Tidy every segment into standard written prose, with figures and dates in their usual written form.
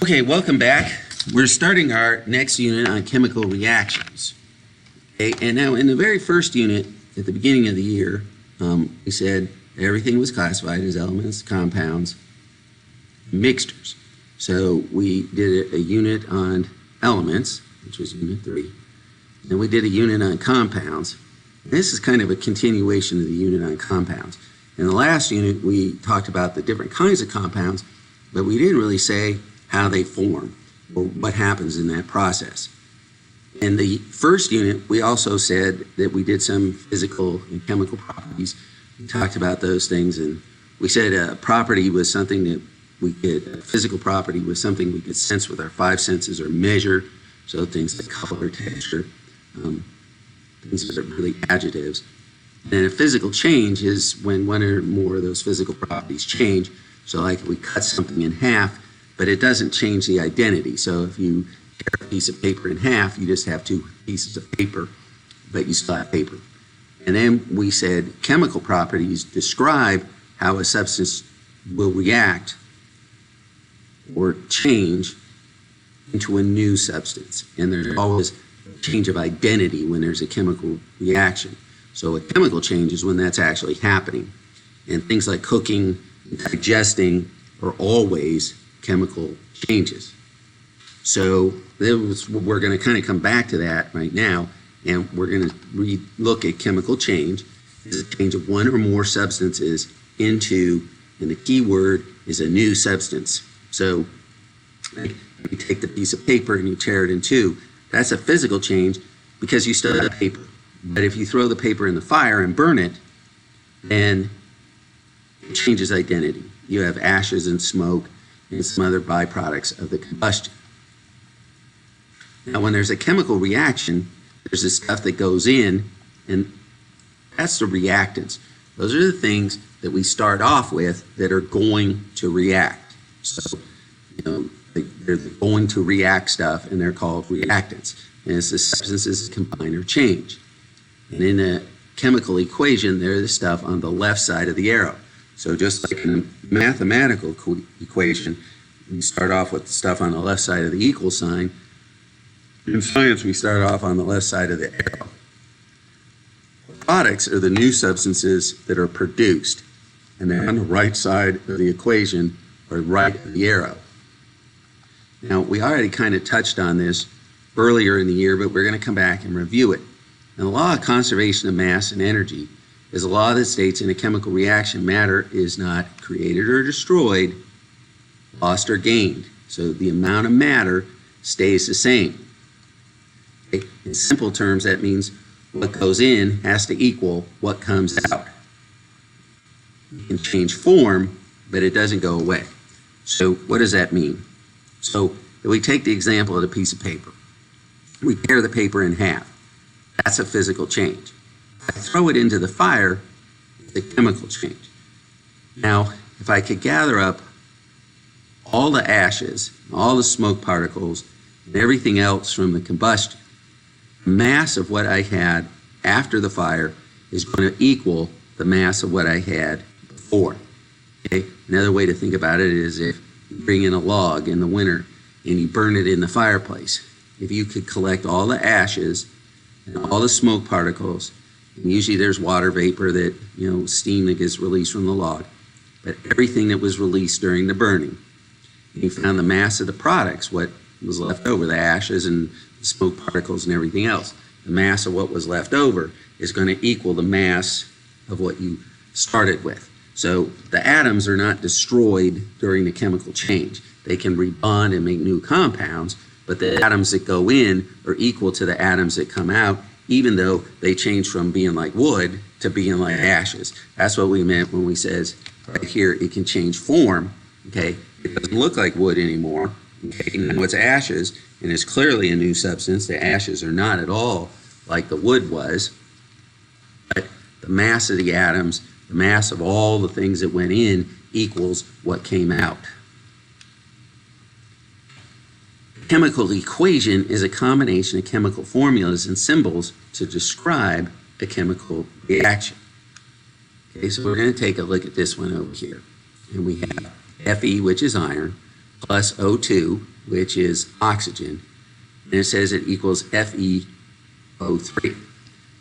Okay, welcome back. We're starting our next unit on chemical reactions. Okay, and now in the very first unit, at the beginning of the year, we said everything was classified as elements, compounds, mixtures. So we did a unit on elements, which was unit 3. Then we did a unit on compounds. This is kind of a continuation of the unit on compounds. In the last unit, we talked about the different kinds of compounds, but we didn't really say how they form or what happens in that process. In the first unit, we also said that we did some physical and chemical properties. We talked about those things, and we said a property was something that a physical property was something we could sense with our 5 senses or measure. So things like color, texture, things that are really adjectives. And a physical change is when one or more of those physical properties change. So like if we cut something in half, but it doesn't change the identity. So if you tear a piece of paper in half, you just have 2 pieces of paper, but you still have paper. And then we said chemical properties describe how a substance will react or change into a new substance. And there's always a change of identity when there's a chemical reaction. So a chemical change is when that's actually happening. And things like cooking and digesting are always chemical changes. So we're going to kind of come back to that right now, and we're going to look at chemical change as a change of one or more substances into, and the key word is a new substance. So you take the piece of paper and you tear it in 2. That's a physical change because you still have paper. But if you throw the paper in the fire and burn it, then it changes identity. You have ashes and smoke and some other byproducts of the combustion. Now, when there's a chemical reaction, there's this stuff that goes in, and that's the reactants. Those are the things that we start off with that are going to react. So, they're going to react stuff, and they're called reactants. And it's the substances that combine or change. And in a chemical equation, they're the stuff on the left side of the arrow. So just like in a mathematical equation, we start off with the stuff on the left side of the equal sign. In science, we start off on the left side of the arrow. Products are the new substances that are produced, and they're on the right side of the equation, or right of the arrow. Now, we already kind of touched on this earlier in the year, but we're going to come back and review it. Now, the law of conservation of mass and energy is a law that states in a chemical reaction, matter is not created or destroyed, lost or gained. So the amount of matter stays the same. Okay? In simple terms, that means what goes in has to equal what comes out. You can change form, but it doesn't go away. So what does that mean? So if we take the example of the piece of paper. We tear the paper in half. That's a physical change. If I throw it into the fire, it's a chemical change. Now, if I could gather up all the ashes, all the smoke particles, and everything else from the combustion, the mass of what I had after the fire is going to equal the mass of what I had before. Okay? Another way to think about it is if you bring in a log in the winter and you burn it in the fireplace. If you could collect all the ashes and all the smoke particles, and usually there's water vapor that, steam that gets released from the log, but everything that was released during the burning, and you found the mass of the products, what was left over, the ashes and the smoke particles and everything else. The mass of what was left over is going to equal the mass of what you started with. So the atoms are not destroyed during the chemical change. They can rebond and make new compounds, but the atoms that go in are equal to the atoms that come out, even though they change from being like wood to being like ashes. That's what we meant when we says right here it can change form. Okay, it doesn't look like wood anymore. Okay, now it's ashes, and it's clearly a new substance. The ashes are not at all like the wood was, but the mass of the atoms, the mass of all the things that went in equals what came out. Chemical equation is a combination of chemical formulas and symbols to describe a chemical reaction. Okay, so we're going to take a look at this one over here. And we have Fe, which is iron, plus O2, which is oxygen, and it says it equals FeO3.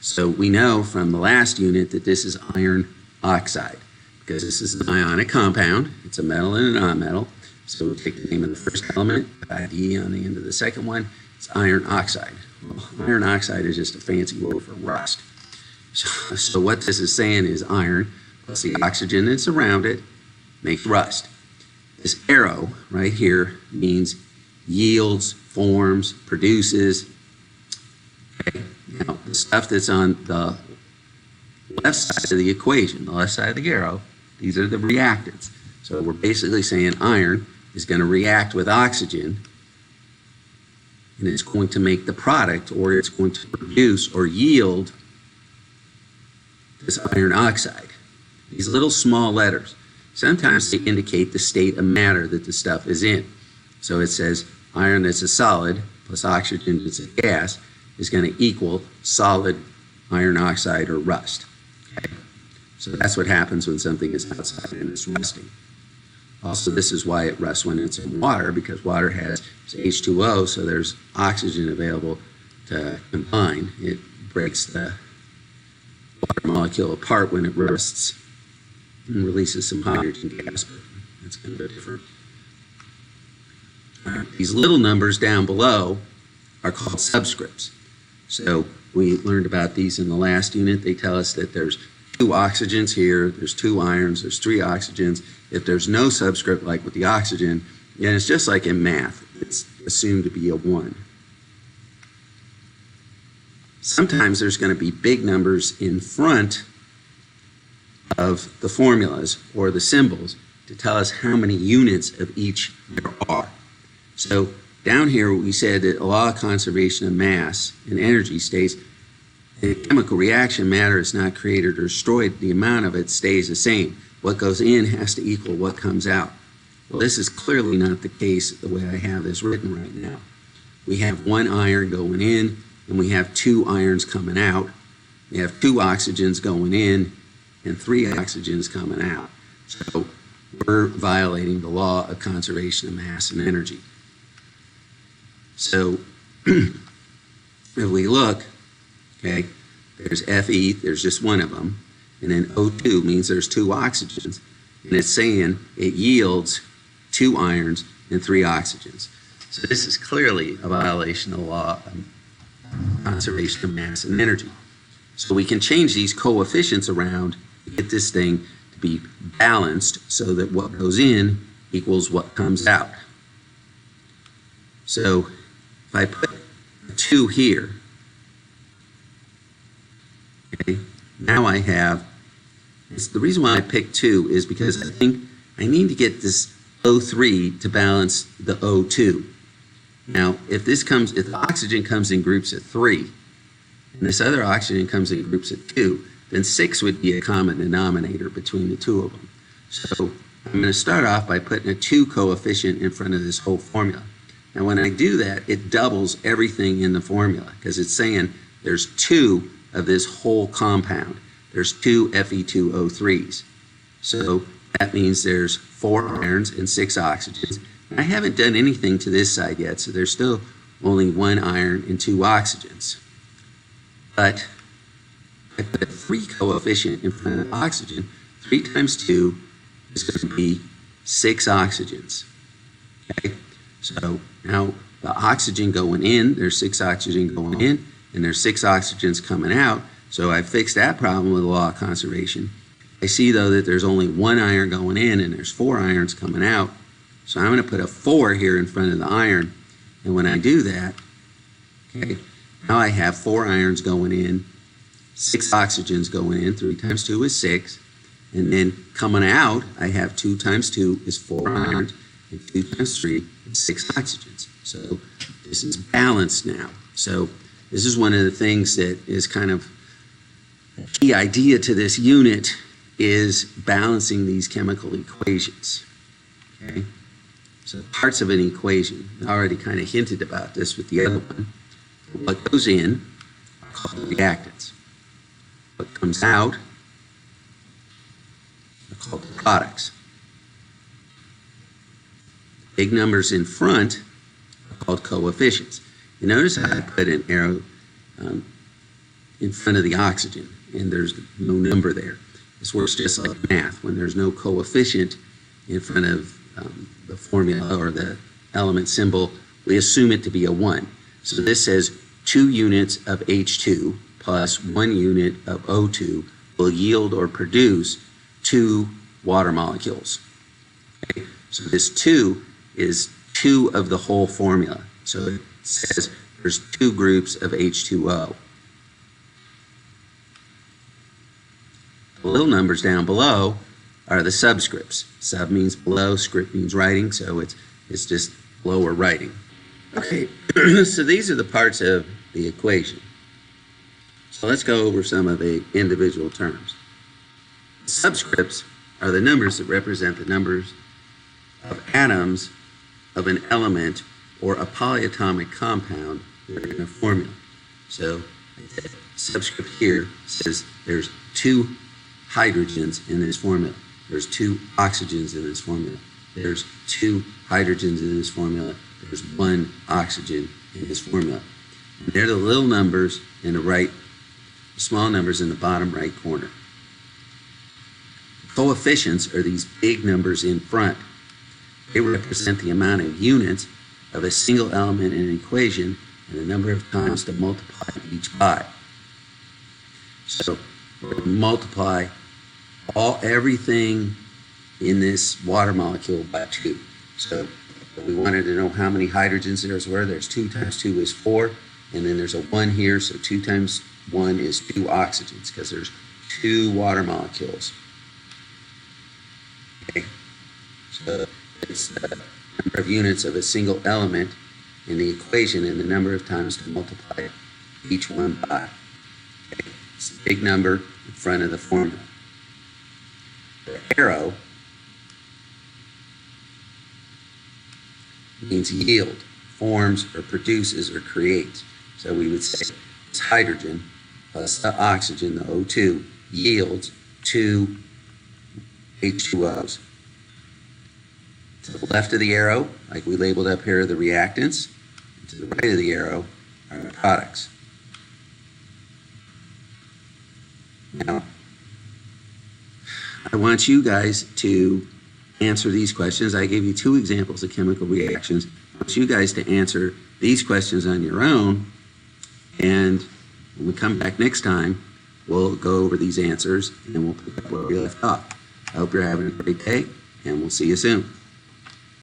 So we know from the last unit that this is iron oxide, because this is an ionic compound. It's a metal and a nonmetal. So we take the name of the first element, ID on the end of the second one, it's iron oxide. Well, iron oxide is just a fancy word for rust. So what this is saying is iron plus the oxygen that's around it makes rust. This arrow right here means yields, forms, produces. Okay. Now, the stuff that's on the left side of the equation, the left side of the arrow, these are the reactants. So we're basically saying iron is going to react with oxygen, and it's going to make the product, or it's going to produce or yield this iron oxide. These little small letters, sometimes they indicate the state of matter that the stuff is in. So it says iron that's a solid plus oxygen that's a gas is going to equal solid iron oxide or rust. Okay? So that's what happens when something is outside and it's rusting. Also, this is why it rusts when it's in water, because water has H2O, so there's oxygen available to combine. It breaks the water molecule apart when it rusts and releases some hydrogen gas, but that's kind of different. These little numbers down below are called subscripts. So we learned about these in the last unit. They tell us that there's 2 oxygens here, there's 2 irons, there's 3 oxygens. If there's no subscript, like with the oxygen, then it's just like in math. It's assumed to be a 1. Sometimes there's going to be big numbers in front of the formulas or the symbols to tell us how many units of each there are. So down here we said that a law of conservation of mass and energy states in a chemical reaction, matter is not created or destroyed. The amount of it stays the same. What goes in has to equal what comes out. Well, this is clearly not the case the way I have this written right now. We have 1 iron going in, and we have 2 irons coming out. We have 2 oxygens going in, and 3 oxygens coming out. So we're violating the law of conservation of mass and energy. So if we look, okay, there's Fe, there's just 1 of them, and then O2 means there's 2 oxygens, and it's saying it yields 2 irons and 3 oxygens. So this is clearly a violation of the law of conservation of mass and energy. So we can change these coefficients around to get this thing to be balanced so that what goes in equals what comes out. So if I put a 2 here, okay, now I have, the reason why I picked 2 is because I think I need to get this O3 to balance the O2. Now, if the oxygen comes in groups of 3, and this other oxygen comes in groups of 2, then 6 would be a common denominator between the 2 of them. So I'm going to start off by putting a 2 coefficient in front of this whole formula. Now, when I do that, it doubles everything in the formula, because it's saying there's 2 of this whole compound. There's 2 Fe2O3s. So that means there's 4 irons and 6 oxygens. I haven't done anything to this side yet, so there's still only 1 iron and 2 oxygens. But I put a 3 coefficient in front of oxygen. 3 times 2 is going to be 6 oxygens. Okay? So now the oxygen going in, there's 6 oxygen going in, and there's 6 oxygens coming out. So I fixed that problem with the law of conservation. I see, though, that there's only 1 iron going in and there's 4 irons coming out. So I'm going to put a 4 here in front of the iron. And when I do that, okay, now I have 4 irons going in, 6 oxygens going in. 3 times 2 is 6. And then coming out, I have 2 times 2 is 4 irons, and 2 times 3 is 6 oxygens. So this is balanced now. So this is one of the things that is kind of a key idea to this unit, is balancing these chemical equations. Okay? So parts of an equation, I already kind of hinted about this with the other one. What goes in are called reactants. What comes out are called the products. Big numbers in front called coefficients. You notice I put an arrow in front of the oxygen, and there's no number there. This works just like math. When there's no coefficient in front of the formula or the element symbol, we assume it to be a 1. So this says 2 units of H2 plus 1 unit of O2 will yield or produce 2 water molecules. Okay? So this 2 is 2 of the whole formula. So it says there's 2 groups of H2O. The little numbers down below are the subscripts. Sub means below, script means writing, so it's just lower writing. Okay, so these are the parts of the equation. So let's go over some of the individual terms. Subscripts are the numbers that represent the numbers of atoms of an element or a polyatomic compound that are in a formula. So the subscript here says there's 2 hydrogens in this formula. There's 2 oxygens in this formula. There's 2 hydrogens in this formula. There's 1 oxygen in this formula. And they're the little numbers in the right, small numbers in the bottom right corner. Coefficients are these big numbers in front. They represent the amount of units of a single element in an equation and the number of times to multiply each by. So we're going to multiply everything in this water molecule by 2. So we wanted to know how many hydrogens there were. There's 2 times 2 is 4, and then there's a 1 here, so 2 times 1 is 2 oxygens because there's 2 water molecules. Okay, so it's the number of units of a single element in the equation and the number of times to multiply each one by. Okay, it's a big number in front of the formula. The arrow means yield, forms or produces or creates. So we would say it's hydrogen plus the oxygen, the O2, yields 2 H2Os. To the left of the arrow, like we labeled up here, are the reactants. And to the right of the arrow are the products. Now, I want you guys to answer these questions. I gave you 2 examples of chemical reactions. I want you guys to answer these questions on your own, and when we come back next time, we'll go over these answers and we'll pick up where we left off. I hope you're having a great day, and we'll see you soon.